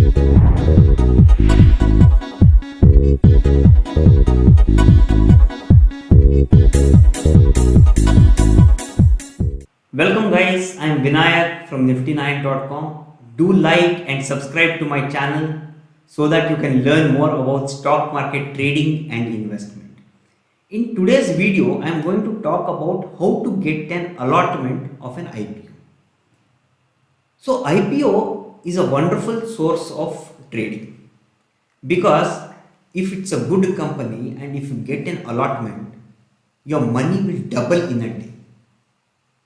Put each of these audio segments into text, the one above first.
Welcome guys, I am Vinayak from nifty9.com. Do like and subscribe to my channel so that you can learn more about stock market trading and investment. In today's video, I am going to talk about how to get an allotment of an IPO. So IPO is a wonderful source of trading because if it's a good company and if you get an allotment, your money will double in a day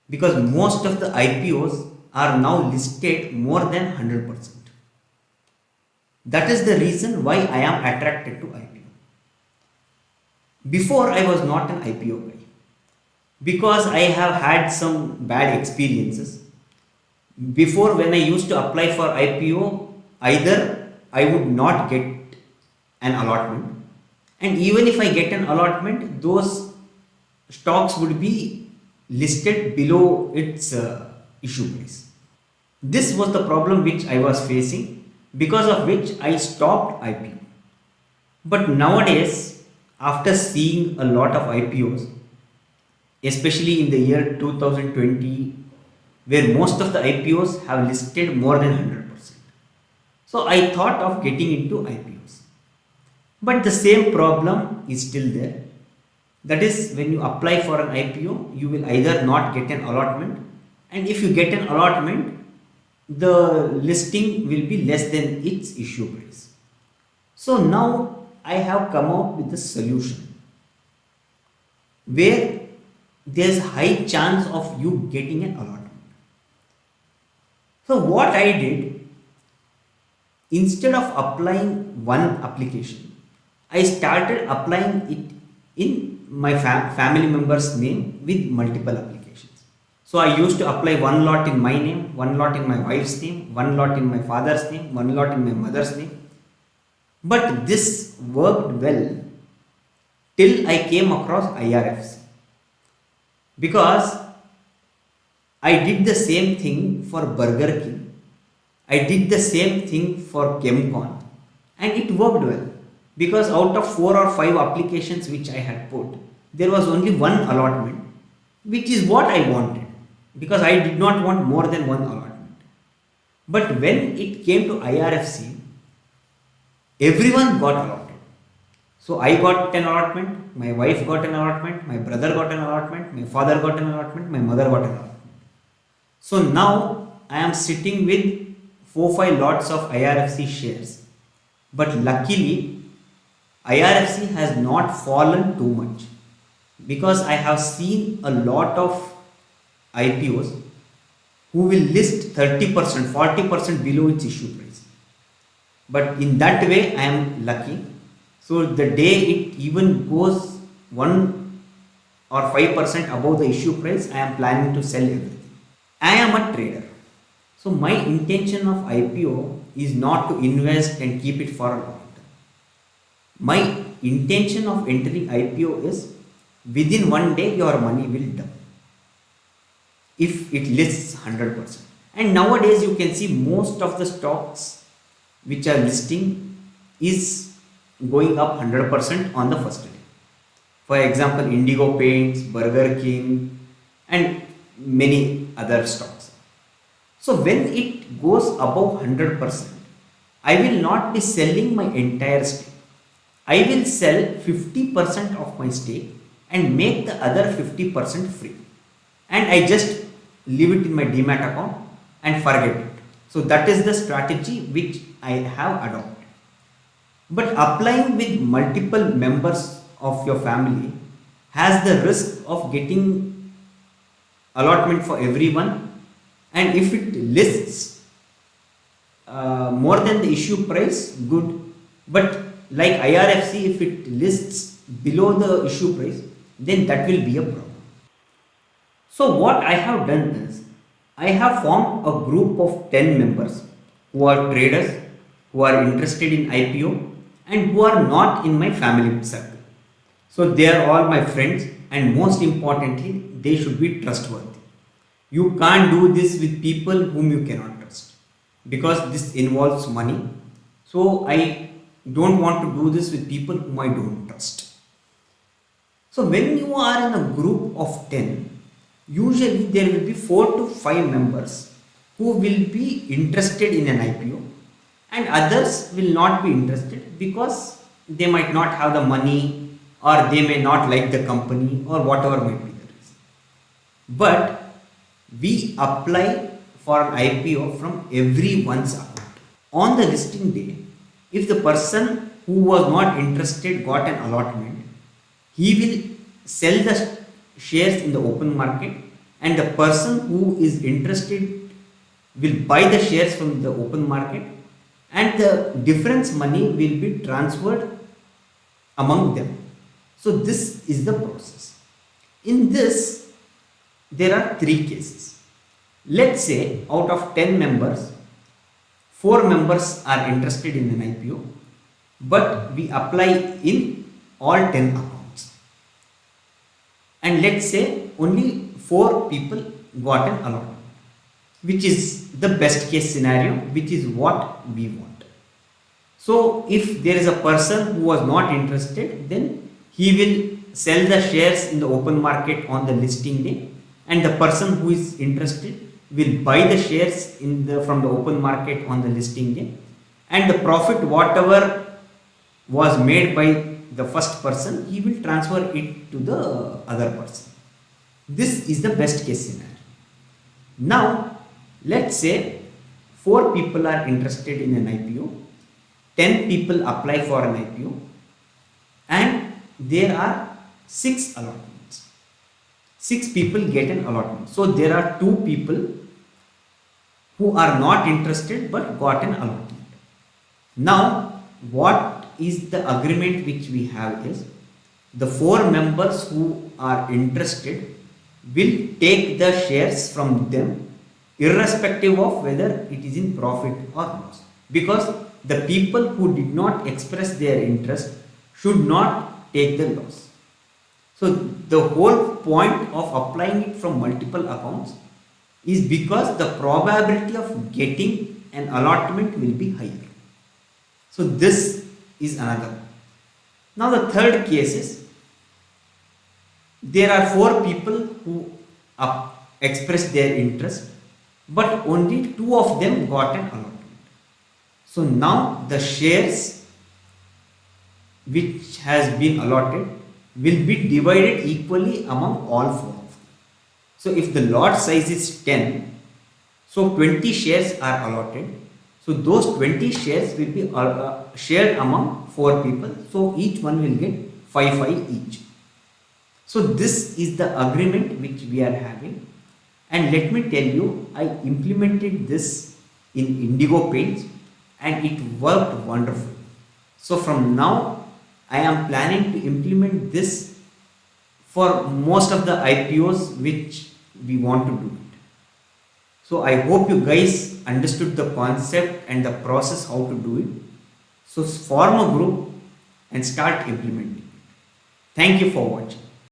because most of the IPOs are now listed more than 100%. That is the reason why I am attracted to IPO. Before I was not an IPO guy because I have had some bad experiences. Before, when I used to apply for IPO, either I would not get an allotment, and even if I get an allotment, those stocks would be listed below its issue price. This was the problem which I was facing, because of which I stopped IPO. But nowadays, after seeing a lot of IPOs, especially in the year 2020, where most of the IPOs have listed more than 100%. So I thought of getting into IPOs. But the same problem is still there. That is, when you apply for an IPO, you will either not get an allotment, and if you get an allotment, the listing will be less than its issue price. So now I have come out with a solution where there is high chance of you getting an allotment. So what I did, instead of applying one application, I started applying it in my family member's name with multiple applications. So I used to apply one lot in my name, one lot in my wife's name, one lot in my father's name, one lot in my mother's name. But this worked well till I came across IRFC, because I did the same thing for Burger King, I did the same thing for Chemcon, and it worked well. Because out of 4 or 5 applications which I had put, there was only one allotment, which is what I wanted, because I did not want more than one allotment. But when it came to IRFC, everyone got allotted. So I got an allotment, my wife got an allotment, my brother got an allotment, my father got an allotment, my mother got an allotment. So now I am sitting with 4-5 lots of IRFC shares. But luckily, IRFC has not fallen too much, because I have seen a lot of IPOs who will list 30%, 40% below its issue price. But in that way, I am lucky. So the day it even goes 1 or 5% above the issue price, I am planning to sell everything. I am a trader. So my intention of IPO is not to invest and keep it for a long term. My intention of entering IPO is within one day your money will double if it lists 100%. And nowadays you can see most of the stocks which are listing is going up 100% on the first day. For example, Indigo Paints, Burger King, and many other stocks. So when it goes above 100%, I will not be selling my entire stake. I will sell 50% of my stake and make the other 50% free. And I just leave it in my Demat account and forget it. So that is the strategy which I have adopted. But applying with multiple members of your family has the risk of getting allotment for everyone, and if it lists more than the issue price, good. But like IRFC, if it lists below the issue price, then that will be a problem. So what I have done is, I have formed a group of 10 members who are traders, who are interested in IPO, and who are not in my family circle. So they are all my friends, and most importantly, they should be trustworthy. You can't do this with people whom you cannot trust, because this involves money, So I don't want to do this with people whom I don't trust. So when you are in a group of 10, usually there will be 4 to 5 members who will be interested in an IPO and others will not be interested because they might not have the money or they may not like the company or whatever might be the reason. But we apply for an IPO from everyone's account. On the listing day, if the person who was not interested got an allotment, he will sell the shares in the open market and the person who is interested will buy the shares from the open market and the difference money will be transferred among them. So this is the process. In this, there are 3 cases. Let's say out of 10 members, 4 members are interested in an IPO, but we apply in all 10 accounts. And let's say only 4 people got an allotment, which is the best case scenario, which is what we want. So if there is a person who was not interested, then he will sell the shares in the open market on the listing day, and the person who is interested will buy the shares from the open market on the listing day, and the profit whatever was made by the first person, he will transfer it to the other person. This is the best case scenario. Now let's say 4 people are interested in an IPO, 10 people apply for an IPO, and there are 6 allotments. 6 people get an allotment. So there are 2 people who are not interested but got an allotment. Now what is the agreement which we have is the 4 members who are interested will take the shares from them irrespective of whether it is in profit or loss, because the people who did not express their interest should not take the loss. So the whole point of applying it from multiple accounts is because the probability of getting an allotment will be higher. So this is another. Now the third case is there are 4 people who expressed their interest, but only 2 of them got an allotment. So now the shares which has been allotted will be divided equally among all 4 of them. So if the lot size is 10, so 20 shares are allotted. So those 20 shares will be shared among 4 people. So each one will get 5 each. So this is the agreement which we are having. And let me tell you, I implemented this in Indigo Paints and it worked wonderful. So from now, I am planning to implement this for most of the IPOs which we want to do it. So I hope you guys understood the concept and the process how to do it. So form a group and start implementing it. Thank you for watching.